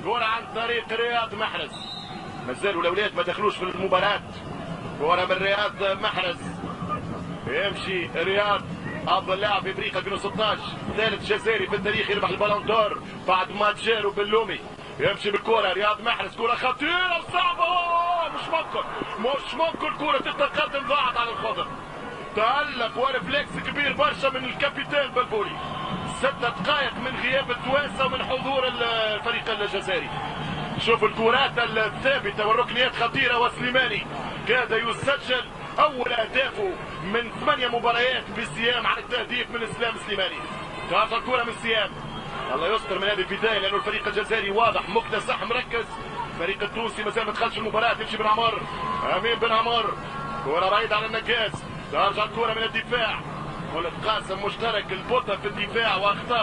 كرة عن طريق رياض محرز، مازالوا الاولاد ما دخلوش في المباراة. كرة من رياض محرز، يمشي رياض افضل لاعب في افريقيا 2016، ثالث جزائري في التاريخ يربح البالون دور بعد ماتشيرو باللومي. يمشي بالكرة رياض محرز، كرة خطيرة وصعبة، مش ممكن كرة تتقدم، ضاعت على الخضر. تألق ورفلكس كبير برشا من الكابتن بلبولي. 6 دقائق من غياب التوانسه ومن حضور الفريق الجزائري. شوف الكرات الثابته والركنيات خطيره، وسليماني كاد يسجل اول اهدافه من 8 مباريات بسيام على التهديف من اسلام سليماني. تعرف الكره من سيام، الله يستر من هذه البدايه لانه الفريق الجزائري واضح مكتسح مركز. الفريق التونسي مازال ما دخلش المباراه. تمشي بن عمر، امين بن عمر، كره بعيده على النكاس. ترجع الكره من الدفاع، قلت قاسم مشترك البطل في الدفاع واخطاء